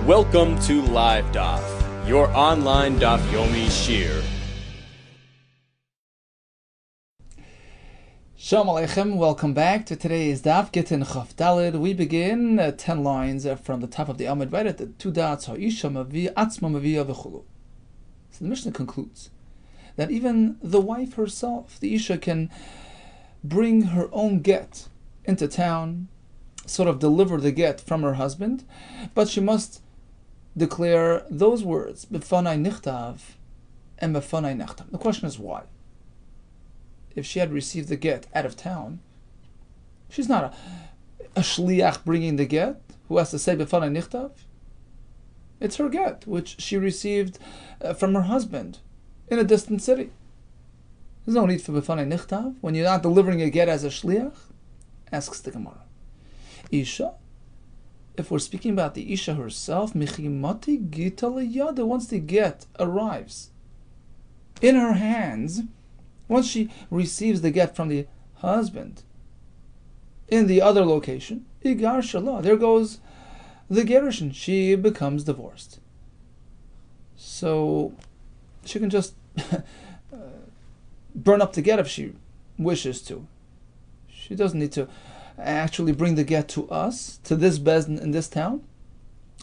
Welcome to Live DAF, your online DAF Yomi Shir. Shalom Aleichem, welcome back to today's DAF GITTEN Chaf Daled. We begin 10 lines from the top of the Amud, right at the two dots, Ha'isha Mavi, Atzma Maviya V'chulu. So the Mishnah concludes that even the wife herself, the Isha, can bring her own get into town, sort of deliver the get from her husband, but she must declare those words, B'fanai nichtav and B'fanai nachtam. The question is why? If she had received the get out of town, she's not a shliach bringing the get who has to say B'fanai nichtav. It's her get, which she received from her husband in a distant city. There's no need for B'fanai nichtav when you're not delivering a get as a shliach. Asks the Gemara. Isha, if we're speaking about the Isha herself, Michimati Gita Liyada, once the get arrives in her hands, once she receives the get from the husband in the other location, Igar Shalah, there goes the Gerushin, she becomes divorced. So she can just burn up the get if she wishes to. She doesn't need to actually bring the get to us, to this bezdin in this town.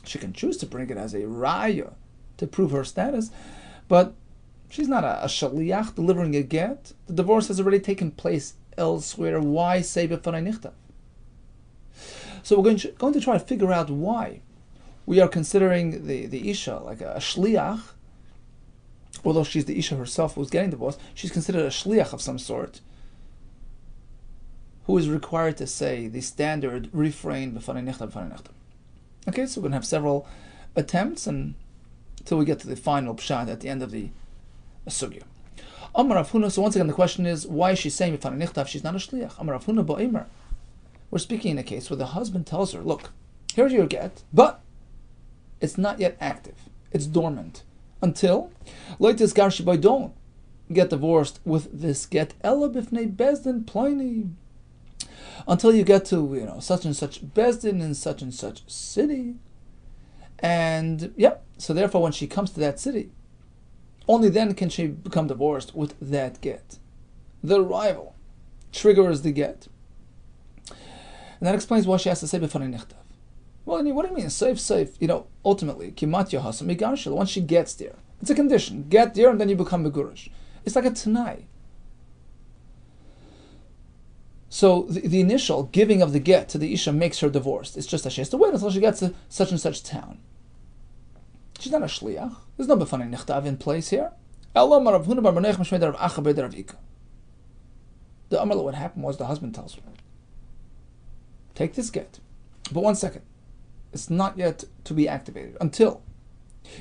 She can choose to bring it as a raya to prove her status, but she's not a shaliach delivering a get. The divorce has already taken place elsewhere. Why say b'fanai nichtav? So we're going to try to figure out why we are considering the Isha like a shliach. Although she's the Isha herself who's getting divorced, she's considered a shliach of some sort, who is required to say the standard refrain b'fanai nichtav, b'fanai nichtav. Okay, so we're going to have several attempts until we get to the final pshat at the end of the sugya. Amar Rav Huna, so once again the question is, why is she saying b'fanai nichtav? She's not a shliach. Amar Rav Huna ba'imar. We're speaking in a case where the husband tells her, look, here's your get, but it's not yet active. It's dormant. Until, loitis garshi boy, don't get divorced with this get, ella b'fnei bezdin pliny, until you get to, such and such bezdin in such and such city. And so therefore when she comes to that city, only then can she become divorced with that get. The arrival triggers the get. And that explains why she has to say b'fanai nichtav. Well, what do you mean? Safe. Ultimately, kimat yahasam migarshel. Once she gets there, it's a condition. Get there, and then you become megurish. It's like a tanai. So the initial giving of the get to the Isha makes her divorced. It's just that she has to wait until she gets to such and such town. She's not a shliach. There's no b'fanai nichtav in place here. The Amar, what happened was the husband tells her, take this get. But one second. It's not yet to be activated until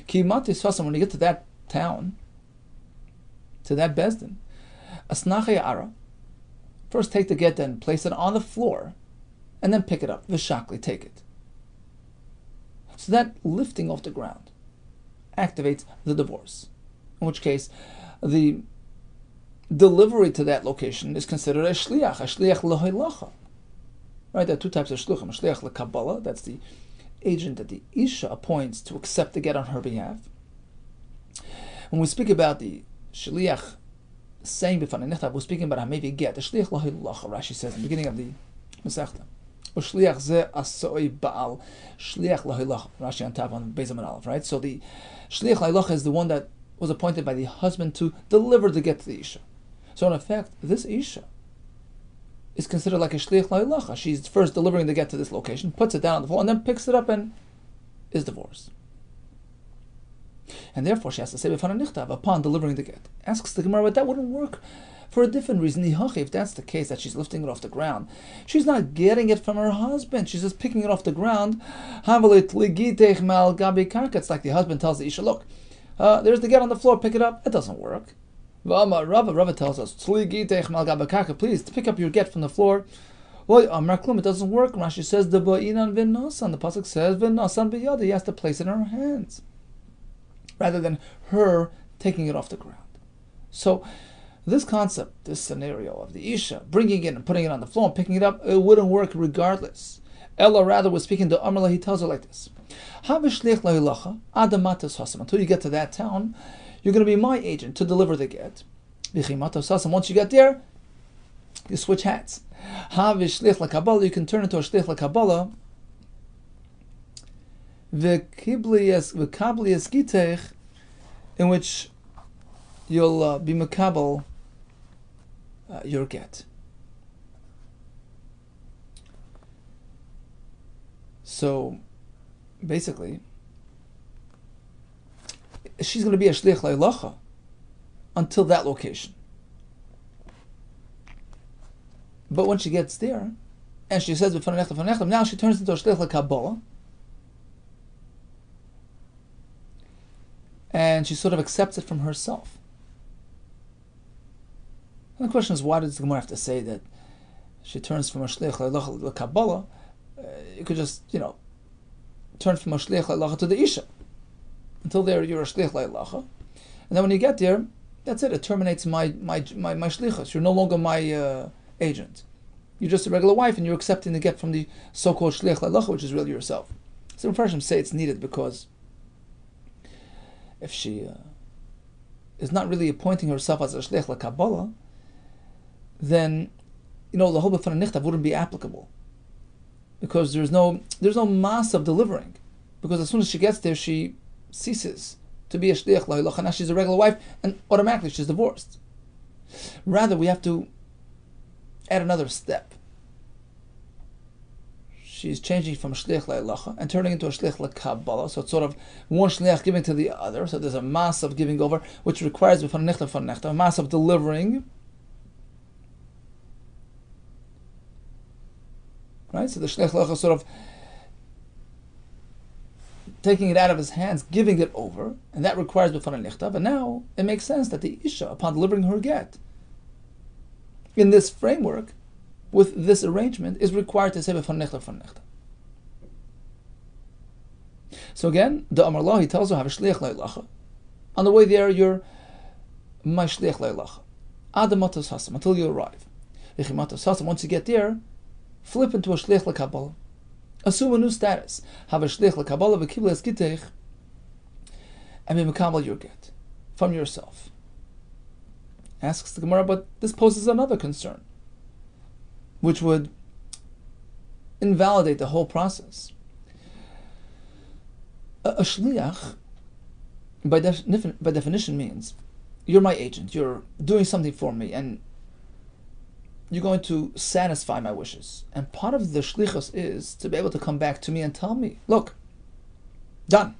when you get to that town, to that bezdin, asnacha ya'ara, first take the get and place it on the floor, and then pick it up. V'shakli, take it. So that lifting off the ground activates the divorce. In which case, the delivery to that location is considered a shliach l'hoilacha. Right, there are two types of shluchim. A shliach l'kabbalah, that's the agent that the Isha appoints to accept the get on her behalf. When we speak about the shliach saying b'fanai nichtav, we're speaking about hamevi get. The shliach l'hoilacha, Rashi says in the beginning of the Masechta. Shliach ze asoi baal, shliach l'hoilacha. Rashi on top on Beis Amud Aleph, right? So the shliach l'hoilacha is the one that was appointed by the husband to deliver the get to the Isha. So in effect, this Isha is considered like a shliach l'hoilacha. She's first delivering the get to this location, puts it down on the floor, and then picks it up and is divorced. And therefore she has to say b'fanai nichtav upon delivering the get. Asks the Gemara, but that wouldn't work for a different reason. If that's the case, that she's lifting it off the ground, she's not getting it from her husband. She's just picking it off the ground. It's like the husband tells the Isha, look, there's the get on the floor, pick it up. It doesn't work. Rava tells us, please pick up your get from the floor. It doesn't work. Rashi says, the pasuk says, he has to place it in her hands, rather than her taking it off the ground. So this concept, this scenario of the Isha bringing it and putting it on the floor and picking it up, it wouldn't work regardless. Ella rather was speaking to Amrla, he tells her like this. Until you get to that town, you're going to be my agent to deliver the get. Once you get there, you switch hats. You can turn into a shlich l'Kabbalah. In which you'll be makabel your get. So, basically, she's going to be a shlich l'Halacha until that location. But when she gets there, and she says, now she turns into a shlich l'Kabbalah, and she sort of accepts it from herself. And the question is, why does the Gemara have to say that she turns from a shlich l'Kabbalah? You could just, turn from a shlich l'Halacha to the Isha. Until there, you're a shlich l'Halacha. And then when you get there, that's it. It terminates my shlichus. You're no longer my agent. You're just a regular wife, and you're accepting the get from the so-called shlich l'Halacha, which is really yourself. So the Mepharshim say it's needed because if she is not really appointing herself as a shlich l'Kabbalah, then the whole b'fana nichtav wouldn't be applicable, because there's no mass of delivering, because as soon as she gets there, she ceases to be a shlich l'Halacha. Now she's a regular wife, and automatically she's divorced. Rather, we have to add another step. She's changing from shlich l'Halacha and turning into a shlich l'Kabbalah. So it's sort of one shlich giving to the other. So there's a mass of giving over, which requires a mass of delivering. Right? So the shlich l'Halacha sort of taking it out of his hands, giving it over, and that requires b'fana nichtav. And now it makes sense that the Isha, upon delivering her get, in this framework, with this arrangement, is required to say b'fana nichtav. So again, the Amar Law, he tells her, have a shliach l'Halacha. On the way there, you're my shliach l'Halacha. Adamatos hasam, until you arrive. V'chimatos hasam, once you get there, flip into a shliach l'Kabbalah. Assume a new status. Have a shlich l'Kabbalah v'kibla eskitech, and be makabel your get from yourself. Asks the Gemara, but this poses another concern, which would invalidate the whole process. A shliach, by definition, means you're my agent. You're doing something for me, and you're going to satisfy my wishes. And part of the shlichus is to be able to come back to me and tell me, look, done,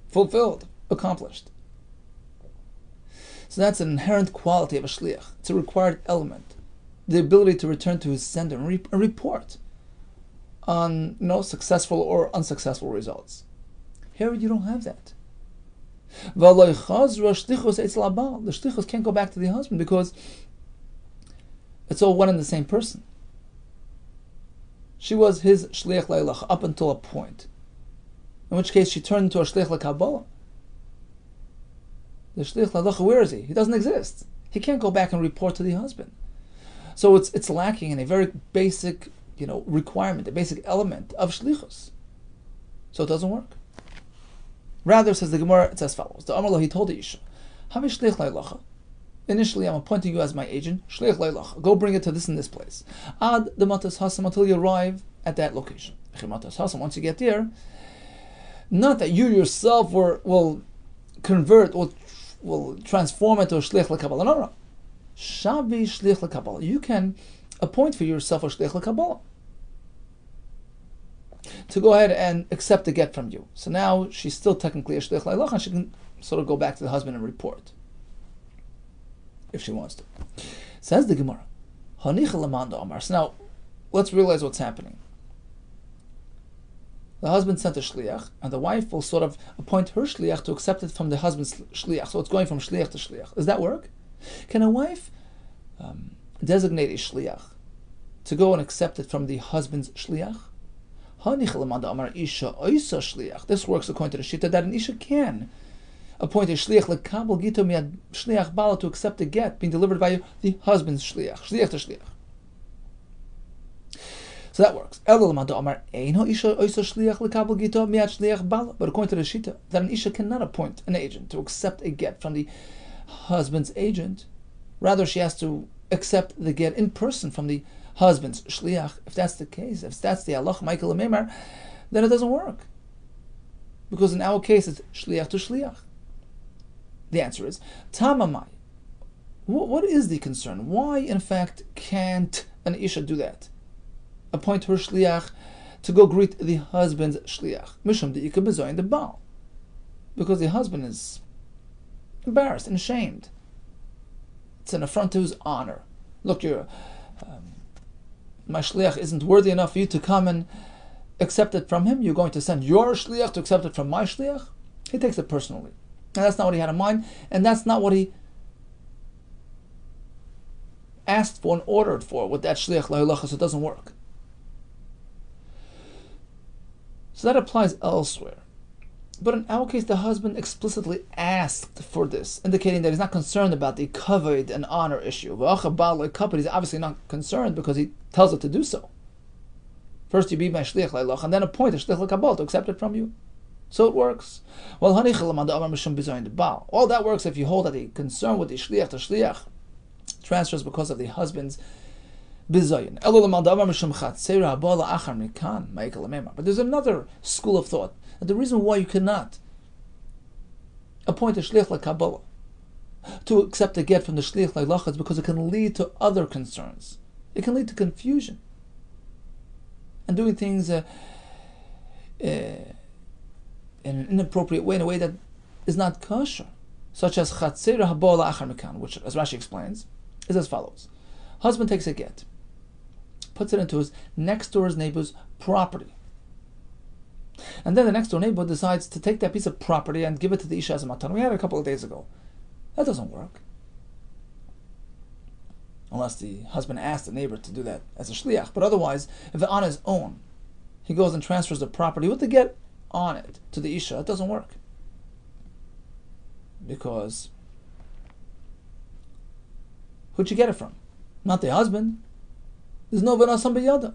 fulfilled, accomplished. So that's an inherent quality of a shliach. It's a required element. The ability to return to his sender and report on successful or unsuccessful results. Here you don't have that. The shlichus can't go back to the husband because it's all one and the same person. She was his shliach l'Halacha up until a point, in which case she turned into a shliach l'Kabbalah. The shliach l'Halacha, where is he? He doesn't exist. He can't go back and report to the husband. So it's lacking in a very basic, requirement, a basic element of shlichus. So it doesn't work. Rather, says the Gemara, it says as follows: the Amar Lo, he told the Isha, have a shliach l'Halacha. Initially, I'm appointing you as my agent. Shliach l'Halacha. Go bring it to this and this place. Ad the matas hasam, until you arrive at that location. Once you get there, not that you yourself will convert or will transform into a shliach l'Kabbalah. No. Shavi shliach l'Kabbalah. You can appoint for yourself a shliach l'Kabbalah to go ahead and accept the get from you. So now she's still technically a shliach l'Halacha, and she can sort of go back to the husband and report if she wants to. Says the Gemara, so now let's realize what's happening. The husband sent a shliach, and the wife will sort of appoint her shliach to accept it from the husband's shliach. So it's going from shliach to shliach. Does that work? Can a wife designate a shliach to go and accept it from the husband's shliach? This works according to the Shita that an Isha can appoint a shliach l'kabel gito miad shliach bala to accept the get being delivered by the husband's shliach to shliach. So that works. But according to the Shita, that an Isha cannot appoint an agent to accept a get from the husband's agent. Rather, she has to accept the get in person from the husband's shliach. If that's the case, if that's the halach Michael Memar, then it doesn't work. Because in our case, it's shliach to shliach. The answer is, Tamamai. What is the concern? Why, in fact, can't an Isha do that? Appoint her shliach to go greet the husband's shliach. Mishum de Ika bezoin the Baal. Because the husband is embarrassed and ashamed. It's an affront to his honor. Look, my shliach isn't worthy enough for you to come and accept it from him. You're going to send your shliach to accept it from my shliach? He takes it personally. And that's not what he had in mind, and that's not what he asked for and ordered for with that shliach la'ilacha, so it doesn't work. So that applies elsewhere. But in our case, the husband explicitly asked for this, indicating that he's not concerned about the kavod and honor issue. He's obviously not concerned because he tells her to do so. First, you be my shliach la'ilach, and then appoint a shliach l'kabal to accept it from you. So it works. Well, all that works if you hold that the concern with the shliach to shliach transfers because of the husband's bizayin. But there's another school of thought. And the reason why you cannot appoint a shliach l'kabbalah to accept a get from the shliach l'ilach is because it can lead to other concerns. It can lead to confusion and doing things in an inappropriate way, in a way that is not kosher, such as chatzera habal achar mikan, which, as Rashi explains, is as follows: husband takes a get, puts it into his next door's neighbor's property. And then the next door neighbor decides to take that piece of property and give it to the Isha as a matan. We had it a couple of days ago. That doesn't work. Unless the husband asked the neighbor to do that as a shliach. But otherwise, if on his own, he goes and transfers the property with the get on it to the Isha, it doesn't work. Because who'd you get it from? Not the husband. There's no v'nasam b'yada.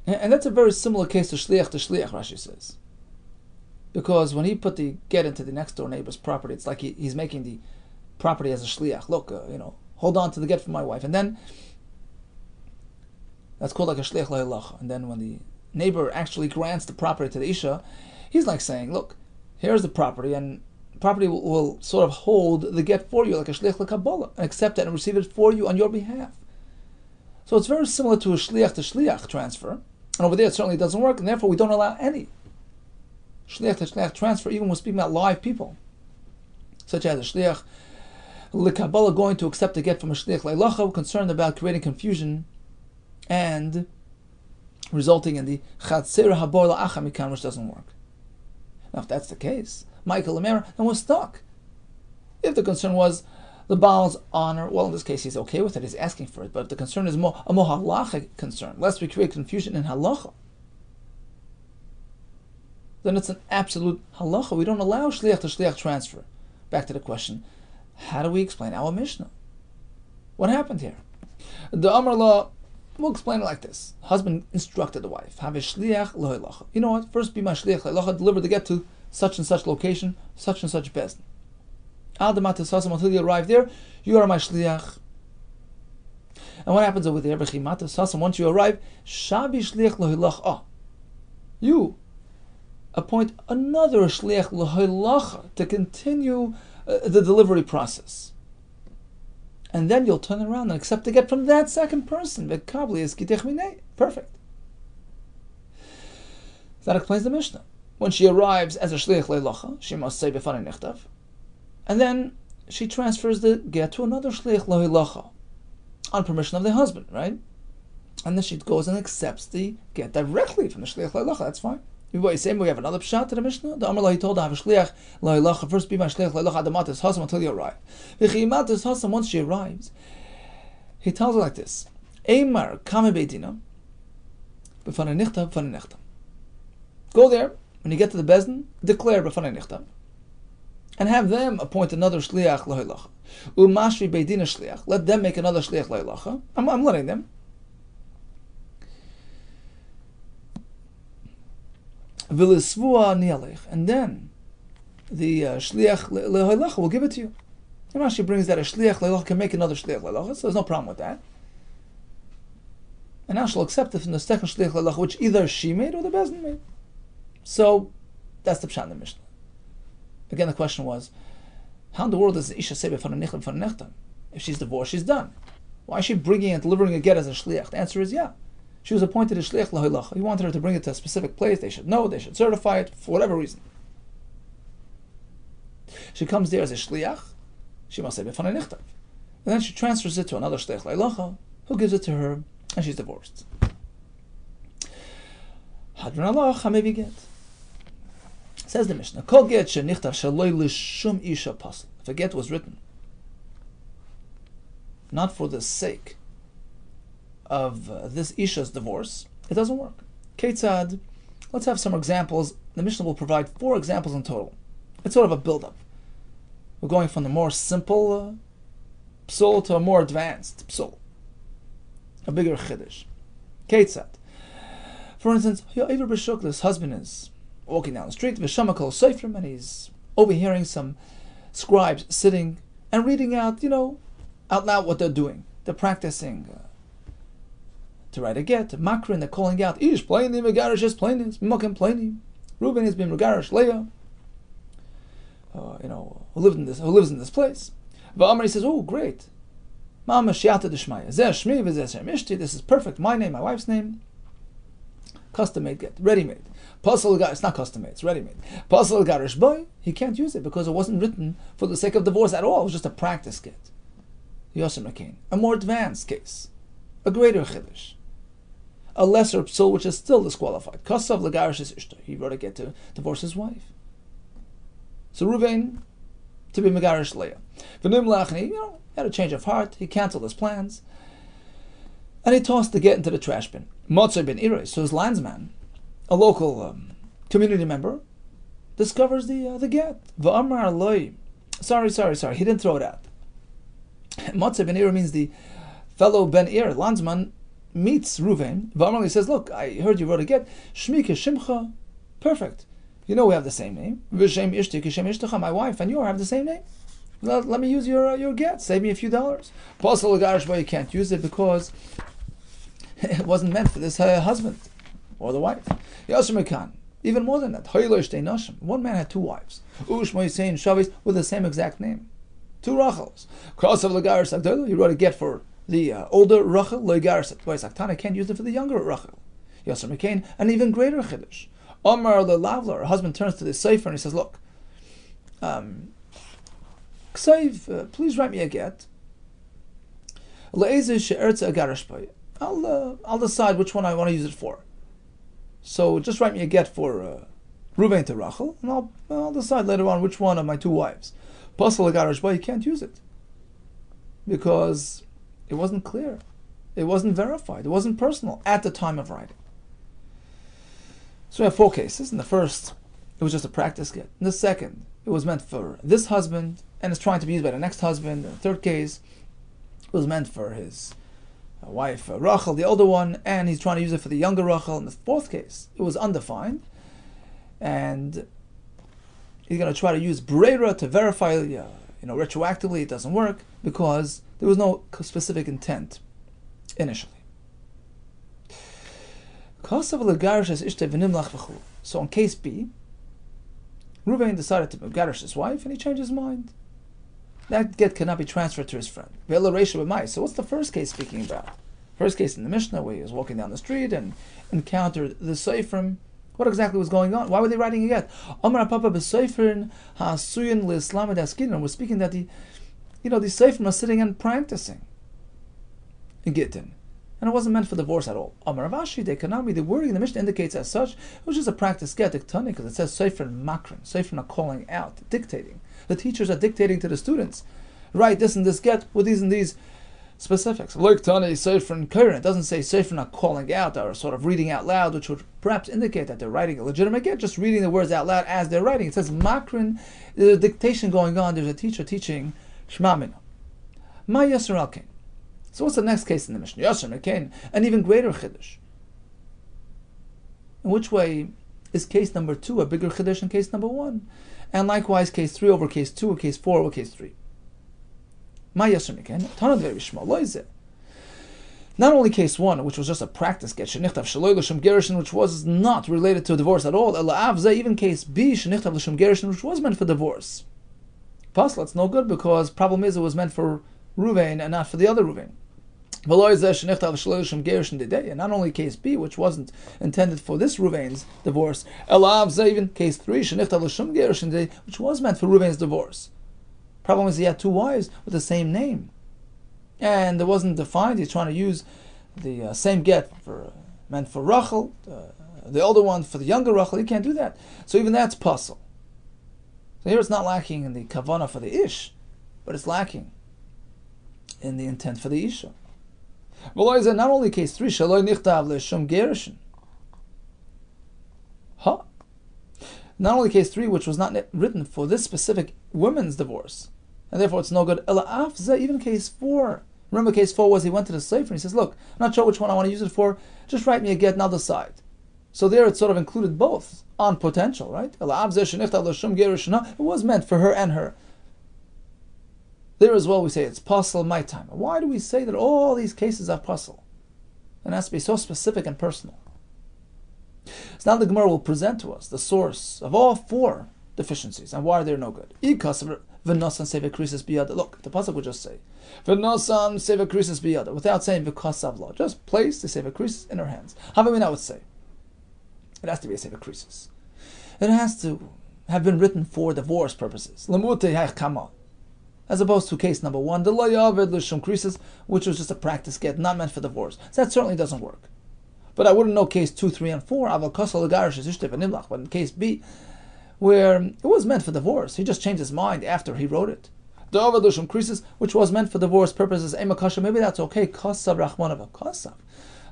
And that's a very similar case to shliach, Rashi says. Because when he put the get into the next door neighbor's property, it's like he's making the property as a shliach. Look, hold on to the get from my wife. And then, that's called like a shliach la'ilach. And then when the neighbor actually grants the property to the Isha, he's like saying, look, here's the property, and the property will sort of hold the get for you, like a shliach l'kabbalah, and accept it and receive it for you on your behalf. So it's very similar to a shliach to shliach transfer. And over there it certainly doesn't work, and therefore we don't allow any shliach to shliach transfer, even when we're speaking about live people, such as a shliach l'kabbalah going to accept a get from a shliach le'ilacha, concerned about creating confusion and resulting in the chatzera habor la'achar mikan, which doesn't work. Now, if that's the case, Michael Lemera, then we're stuck. If the concern was the Baal's honor, well, in this case, he's okay with it. He's asking for it. But if the concern is a more halachic concern, lest we create confusion in halacha, then it's an absolute halacha. We don't allow shliach to shliach transfer. Back to the question, how do we explain our Mishnah? What happened here? The Amar law, we'll explain it like this. Husband instructed the wife, have a shliach lo'ilacha. You know what? First be my shliach lo'ilacha, deliver the get to such and such location, such and such bezdin. Until you arrive there, you are my shliach. And what happens over there? Once you arrive, shabi shliach lo'ilacha. You appoint another shliach lo'ilacha to continue the delivery process. And then you'll turn around and accept the get from that second person. Perfect. That explains the Mishnah. When she arrives as a shliach le'ilacha, she must say b'fanei nichtav, and then she transfers the get to another shliach le'ilacha on permission of the husband, right? And then she goes and accepts the get directly from the shliach le'ilacha. That's fine. We have another pshat to the Mishnah. The Amar he told her, have a shliach le'ilacha, first be my shliach le'ilacha adamatis hasam until you arrive. V'chimatis hasam, once she arrives, he tells her like this: Eimar kame beidina b'fanei nichtav b'fanei nichtav. Go there when you get to the bezdin, declare b'fanei nichtav, and have them appoint another shliach l'hoilacha. Umashvi beidina shliach. Let them make another shliach l'hoilacha. I'm letting them. V'lisvua nialech, and then the shliach l'hoilacha will give it to you. And Rashi brings that a shliach l'hoilacha can make another shliach l'hoilacha, so there's no problem with that. And now she'll accept it from the second shliach l'hoilacha, which either she made or the bezdin made. So that's the pshat in the Mishnah. Again, the question was, how in the world does the isha say b'fan ha'nichlim b'fan ha'nechtam? If she's divorced, she's done. Why is she bringing and delivering a get as a shliach? The answer is yeah. She was appointed a shliach l'hoilacha. He wanted her to bring it to a specific place. They should know. They should certify it for whatever reason. She comes there as a shliach. She must say b'fan ha'nechtam. And then she transfers it to another shliach l'hoilacha, who gives it to her, and she's divorced. Hadran alach maybe get. Says the Mishnah, Kol get shenichtav shaloi l'shum isha pasl. If a get was written not for the sake of this isha's divorce, it doesn't work. Ketzad, let's have some examples. The Mishnah will provide 4 examples in total. It's sort of a build-up. We're going from the more simple psul to a more advanced psul, a bigger chiddush. Ketzad. For instance, this husband is walking down the street, Vishamakol Seifrim, and he's overhearing some scribes sitting and reading out, out loud what they're doing. They're practicing to write a get, makrin, they're calling out, Ish plainim, Megarish is plainim, Mokim plainim. Reuben has been Megarish Leah, who lives in this place. V'amar, he says, oh, great. Mama shiata d'shmaya, zeh shmi v'zeh shem ishti, this is perfect, my name, my wife's name. Custom-made get, ready-made. It's not custom-made, it's ready-made. Pasal garish boy, he can't use it because it wasn't written for the sake of divorce at all. It was just a practice get. Yosem Makain. A more advanced case. A greater chiddush. A lesser psul which is still disqualified. Kasav legarish is ishta. He wrote a get to divorce his wife. So Reuven, to be megarish Leah. V'nim lachni, had a change of heart. He canceled his plans. And he tossed the get into the trash bin. Motzei ben Irei, so his landsman, a local community member, discovers the get. V'amar loy. Sorry, he didn't throw it out. Motzei ben Irei means the fellow ben Ir, landsman, meets Reuven. V'amar, he says, look, I heard you wrote a get. Shmi keshimcha, perfect. We have the same name. V'shem ishti kishem ishtacha, my wife and you have the same name. Let me use your get. Save me a few dollars. Pasal l'garish, but you can't use it because it wasn't meant for this husband or the wife. Even more than that. One man had 2 wives. With the same exact name. 2 Rachels. He wrote a get for the older Rachel. I can't use it for the younger Rachel. An even greater chiddush. Omar the Lavler, her husband turns to the Sefer and he says, look, Ksaiv, please write me a get. I'll decide which one I want to use it for. So just write me a get for Reuven to Rachel, and I'll decide later on which one of my 2 wives. Pasal l'garish, but you can't use it because it wasn't clear, it wasn't verified, it wasn't personal at the time of writing. So we have 4 cases. In the first, it was just a practice get. In the second, it was meant for this husband and it's trying to be used by the next husband. In the third case, it was meant for his wife Rachel, the older one, and he's trying to use it for the younger Rachel. In the fourth case, it was undefined, and he's going to try to use Brera to verify, retroactively. It doesn't work because there was no specific intent initially. So in case B, Reuven decided to garish his wife, and he changed his mind. That get cannot be transferred to his friend. So what's the first case speaking about? First case in the Mishnah, where he was walking down the street and encountered the Seifrim. What exactly was going on? Why were they writing a get? We're speaking that the Seifrim are sitting and practicing in GITTEN. And it wasn't meant for divorce at all. The wording in the Mishnah indicates as such, it was just a practice get, because it says Seifrim makrin. Seifrim are calling out, dictating. The teachers are dictating to the students. Write this and this get with these and these specifics. Like Tani Sefer and Karen, it doesn't say Sefer not calling out or sort of reading out loud, which would perhaps indicate that they're writing a legitimate get, just reading the words out loud as they're writing. It says Makrin, there's a dictation going on, there's a teacher teaching Shema Mina. Ma Yasser Al-Kain. So what's the next case in the Mishnah? Yasser Al-Kain, an even greater Chiddush. In which way is case number 2 a bigger Chiddush than case number 1? And likewise case 3 over case 2, or case 4 over case 3. Ma Yasser Al-Kain, Tanad Very Shema, Lo Izeh. Not only case 1, which was just a practice get, Shenichtav Shaloi L'Shem Gerushin, which was not related to divorce at all, Ela Av Zeh, even case B, Shenichtav L'Shem Gerushin, which was meant for divorce. Pasla, it's no good because problem is it was meant for Ruvain and not for the other Ruvain. And not only case B, which wasn't intended for this Ruvain's divorce, Ela Av Zeh, even case 3, Shenichtav L'Shem Gerushin, which was meant for Ruvain's divorce. Problem is he had 2 wives with the same name. And it wasn't defined. He's trying to use the same get meant for Rachel, the older one for the younger Rachel. He can't do that. So even that's puzzle. So here it's not lacking in the kavanah for the ish, but it's lacking in the intent for the isha. Not only case 3, shaloi nichtav le'shum gerushin. Not only case 3, which was not written for this specific woman's divorce, and therefore it's no good. Ela af zeh, even case 4. Remember, case 4 was he went to the slave and he says, look, I'm not sure which one I want to use it for, just write me a get and I'll decide. So there it sort of included both on potential, right? Ela av zeh shenichtav le'shum gerushin. It was meant for her and her. There as well we say it's puzzle my time. Why do we say that all these cases are puzzle? It has to be so specific and personal. So now the Gemara will present to us the source of all 4 deficiencies and why they're no good. V'nosan seva krisis biyada. Look, the pasuk would just say V'nosan seva krisis biyada without saying v'kosav law. Just place the seva krisis in her hands. Havamina would say it has to be a seva krisis. It has to have been written for divorce purposes. Lemute ha'kama, as opposed to case number 1, the loyaved l'shum krisis, which was just a practice get, not meant for divorce. So that certainly doesn't work. But I wouldn't know case 2, 3, and 4. Aval kosel l'garish is ishte v'nimlach. But in case B, where it was meant for divorce, he just changed his mind after he wrote it. The creases, which was meant for divorce purposes, maybe that's okay. Kosav rachmanav kosav.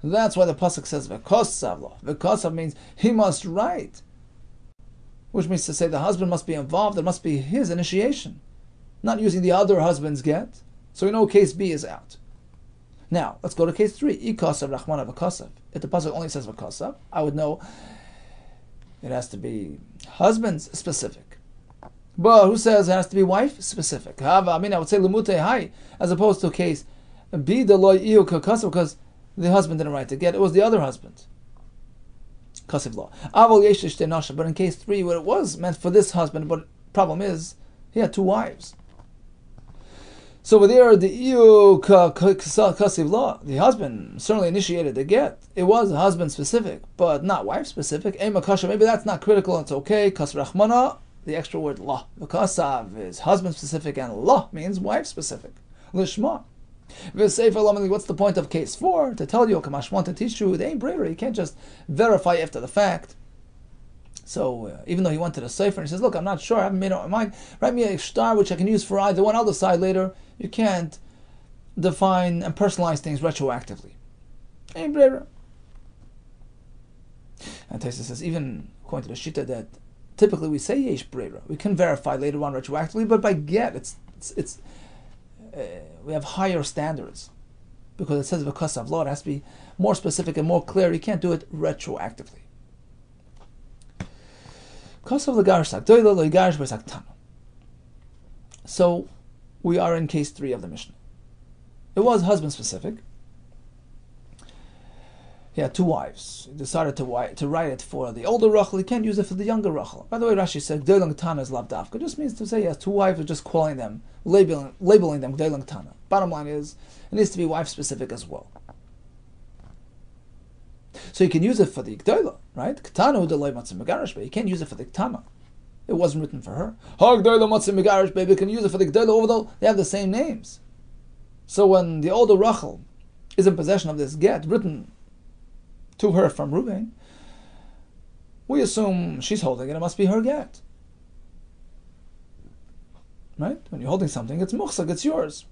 That's why the pasuk says v'kosav lo. V'kosav means he must write, which means to say the husband must be involved. It must be his initiation, not using the other husband's get. So we know case B is out. Now let's go to case 3. Ikosav rachmanav v'kosav. If the pasuk only says v'kosav, I would know it has to be husband specific. But who says it has to be wife specific? I would say lemute hai, as opposed to case B the loy iu kakasav, because the husband didn't write the get, it was the other husband. Kasiv law. But in case 3, where it was meant for this husband, but problem is he had 2 wives. So over there, the iu kasiv law, the husband certainly initiated the get. It was husband specific, but not wife specific. Maybe that's not critical. It's okay. Kas rachmana, the extra word la. V'kasav is husband specific, and la means wife specific. Lishma. What's the point of case 4? To tell you, Kamashwan, to teach you, they ain't braver. You can't just verify after the fact. So even though he went to the sefer and he says, look, I'm not sure, I haven't made up my mind, write me a star which I can use for either one, I'll decide later. You can't define and personalize things retroactively. Ain't braver. And Taisa says, even according to the Shita, that typically we say yesh brera. We can verify later on retroactively, but by get, we have higher standards. Because it says v'kasav law, it has to be more specific and more clear. You can't do it retroactively. So we are in case 3 of the Mishnah. It was husband specific. He had 2 wives. He decided to write it for the older Rachel. He can't use it for the younger Rachel. By the way, Rashi said G'deilang Tana is lav dafka. It just means to say he has 2 wives, or just calling them, labeling them G'deilang Tana. Bottom line is, it needs to be wife specific as well. So you can use it for the G'deilah, right? Ktana u'delay matzim megarish, but you can't use it for the Ktana. It wasn't written for her. Ha'g'deilah matzim megarish, baby, you can use it for the G'deilah, although they have the same names. So when the older Rachel is in possession of this get written to her from Reuben, we assume she's holding it. It must be her get, right? When you're holding something, it's muchsag, it's yours.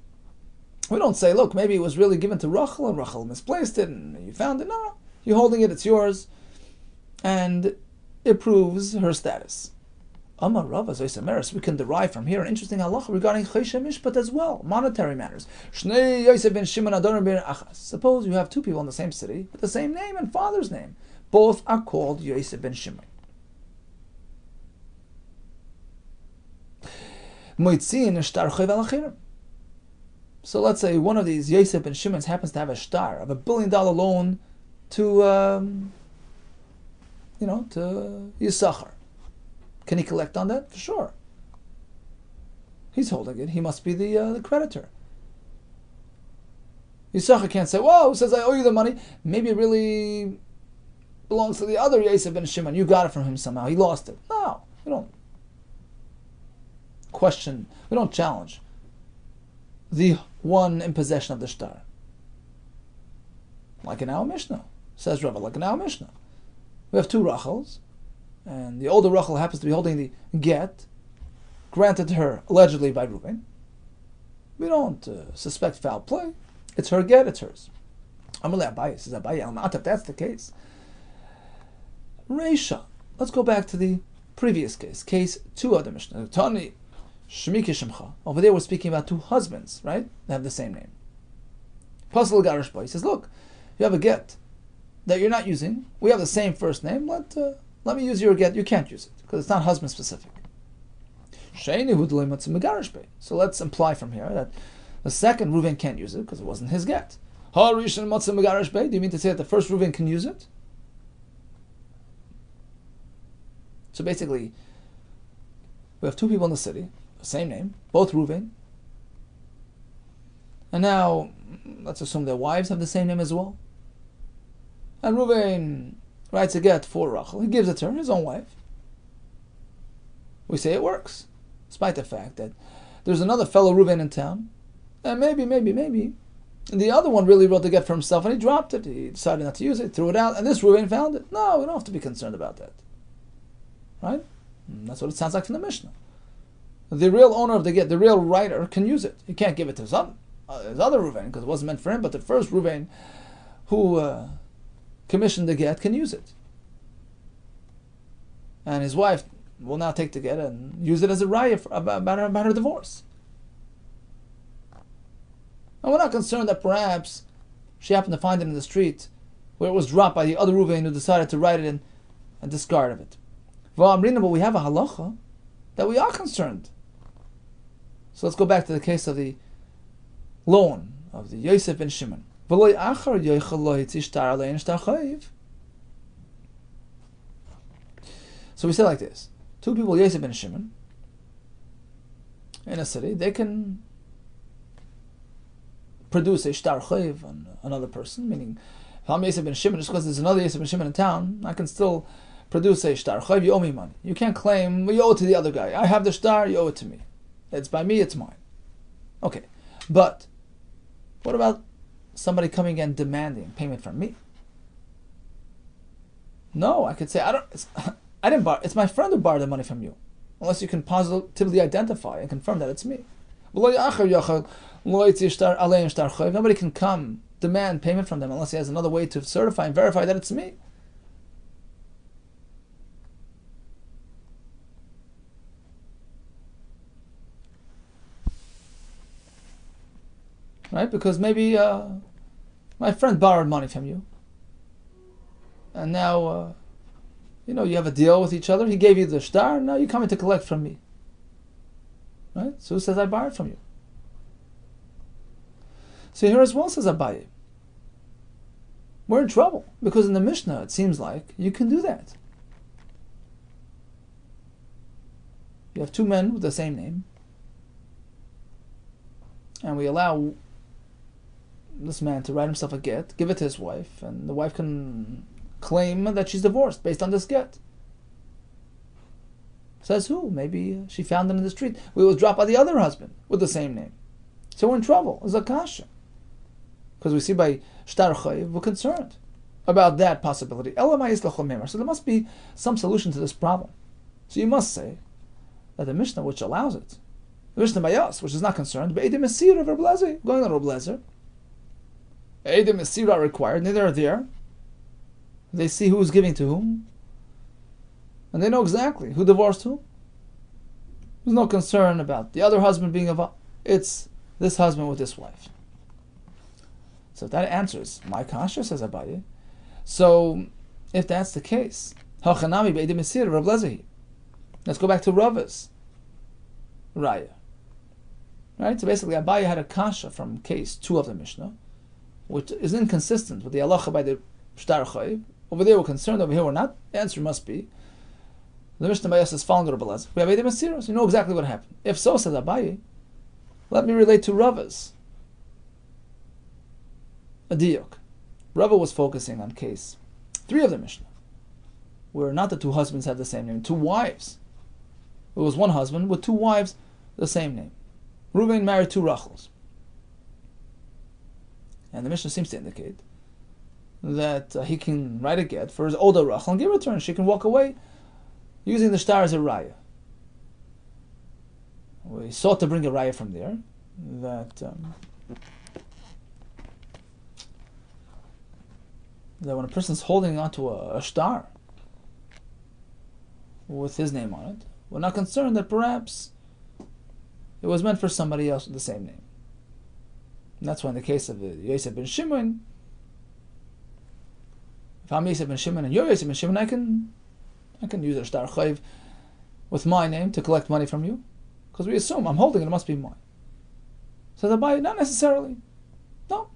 We don't say, look, maybe it was really given to Rachel and Rachel misplaced it and you found it. No. You're holding it, it's yours. And it proves her status. Amar Rava Zoysameris, we can derive from here an interesting halacha regarding Choshe Mishpat as well, monetary matters. Shnei Yosef ben Shimon Adorim ben Achas. Suppose you have two people in the same city with the same name and father's name. Both are called Yosef ben Shimon. So let's say one of these Yosef ben Shimons happens to have a shtar of $1 billion loan to Yisachar. Can he collect on that? For sure. He's holding it. He must be the creditor. Yisachar can't say, whoa, who says I owe you the money? Maybe it really belongs to the other Yosef ben Shimon. You got it from him somehow. He lost it. No, we don't question, we don't challenge the one in possession of the shtar. Like in our Mishnah, says Rava, like in our Mishnah. We have two Rachels, and the older Rachel happens to be holding the get, granted her allegedly by Reuben. We don't suspect foul play. It's her get, it's hers. Amalei Abaye says, Abaye, if that's the case. Reisha. Let's go back to the previous case 2 of the Mishnah. Tani Shmi Kishimcha. Over there we're speaking about two husbands, right? They have the same name. Pasal Garish Boy says, look, you have a get that you're not using. We have the same first name. Let me use your get. You can't use it because it's not husband specific. So let's imply from here that the second Reuven can't use it because it wasn't his get. Do you mean to say that the first Reuven can use it? So basically, we have two people in the city, the same name, both Reuven. And now, let's assume their wives have the same name as well. And Reuven writes a get for Rachel. He gives it to her, his own wife. We say it works, despite the fact that there's another fellow Reuven in town, and maybe, and the other one really wrote the get for himself, and he dropped it. He decided not to use it, threw it out, and this Reuven found it. No, we don't have to be concerned about that. Right? And that's what it sounds like from the Mishnah. The real owner of the get, the real writer, can use it. He can't give it to his other Reuven, because it wasn't meant for him, but the first Reuven who commissioned the get can use it. And his wife will now take the get and use it as a raya about her divorce. And we're not concerned that perhaps she happened to find it in the street where it was dropped by the other Reuven who decided to write it in and discard of it. But we have a halacha that we are concerned. So let's go back to the case of the loan of the Yosef ben Shimon. So we say like this: two people, Yosef ben Shimon, in a city, they can produce a shtar chayiv on another person. Meaning, if I'm Yosef ben Shimon, just because there's another Yosef ben Shimon in town, I can still produce a shtar chayiv. You owe me money. You can't claim, well, you owe it to the other guy. I have the shtar, you owe it to me. It's by me, it's mine. Okay, but what about somebody coming and demanding payment from me? No, I could say I didn't borrow. It's my friend who borrowed the money from you, unless you can positively identify and confirm that it's me. Nobody can come demand payment from them unless he has another way to certify and verify that it's me. Right? Because maybe my friend borrowed money from you, and now you have a deal with each other. He gave you the shtar, and now you're coming to collect from me. Right? So who says I borrowed from you? So here as well says Abaye, we're in trouble because in the Mishnah it seems like you can do that. You have two men with the same name, and we allow this man to write himself a get, give it to his wife, and the wife can claim that she's divorced based on this get. Says who? Maybe she found it in the street. It was dropped by the other husband with the same name. So we're in trouble. It's a kasha. Because we see by shtar chayiv, we're concerned about that possibility. So there must be some solution to this problem. So you must say that the Mishnah, which allows it, The Mishnah Bayas, which is not concerned, but Eidim Mesira of Rabbi Lezer, going on Rabbi Lezer. Eidim Mesira are required, neither are there. They see who is giving to whom, and they know exactly who divorced whom. There's no concern about the other husband being involved. It's this husband with this wife. So if that answers my kasha, says Abaye. So if that's the case, let's go back to Rava's Raya. Right? So basically Abaye had a kasha from case 2 of the Mishnah, which is inconsistent with the halacha by the Shtar Chayiv. Over there we're concerned, over here we're not. The answer must be the Mishnah Bayas is following Rabbi Lezer. We have Eidim Mesira, so you know exactly what happened. If so, says Abaye, let me relate to Rava's a diuk. Rava was focusing on case 3 of the Mishnah, where not the 2 husbands had the same name, 2 wives. It was one husband with 2 wives, the same name. Reuben married 2 Rachels. And the Mishnah seems to indicate that he can write a get for his older Rachel and give her to her, and she can walk away using the shtar as a raya. We sought to bring a raya from there that when a person's holding onto a shtar with his name on it, we're not concerned that perhaps it was meant for somebody else with the same name. And that's why in the case of Yosef ben Shimon, if I'm Yosef ben Shimon and you're Yosef ben Shimon, I can use a shtar chayiv with my name to collect money from you, because we assume I'm holding it, it must be mine. So the buyer, not necessarily. No.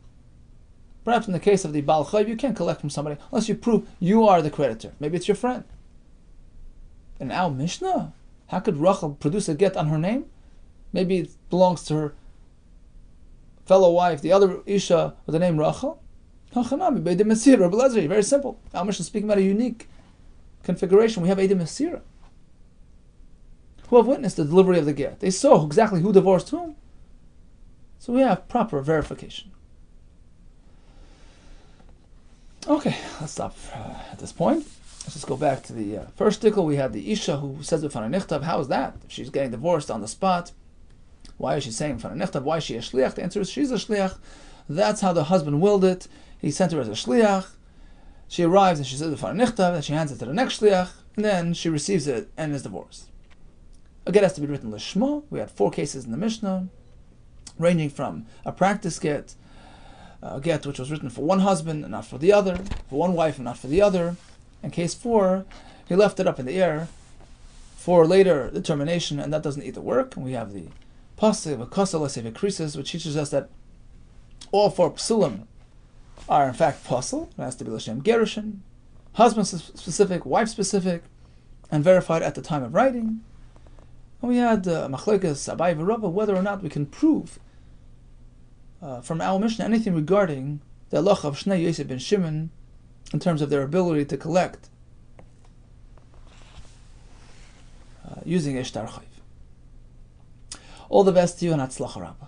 Perhaps in the case of the Baal Chayiv, you can't collect from somebody unless you prove you are the creditor. Maybe it's your friend. In our Mishnah, how could Rachel produce a get on her name? Maybe it belongs to her fellow wife, the other Isha with the name Rachel. Very simple. Our Mishnah is speaking about a unique configuration. We have Eidim Mesira, who have witnessed the delivery of the get. They saw exactly who divorced whom. So we have proper verification. Okay, let's stop at this point. Let's just go back to the first tickle. We had the Isha who says with Nichtav. How is that? If she's getting divorced on the spot, why is she saying Nichtav? Why is she a shliach? The answer is she's a shliach. That's how the husband willed it. He sent her as a shliach. She arrives and she says with Nichtav, and she hands it to the next shliach, and then she receives it and is divorced. A get has to be written lishma. We had 4 cases in the Mishnah, ranging from a practice get, a get which was written for one husband and not for the other, for one wife and not for the other. And case 4, he left it up in the air for later determination, and that doesn't either work. And we have the pasuk of Kosel Krisis, which teaches us that all 4 psulim are in fact pasel. It has to be l'shem gerushin, husband specific, wife specific, and verified at the time of writing. And we had machlekes Abaye v'Rava whether or not we can prove from our Mishnah anything regarding the halacha of Shnei Yosef ben Shimon in terms of their ability to collect using a shtar chayiv. All the best to you and Hatzlacha Rabbah.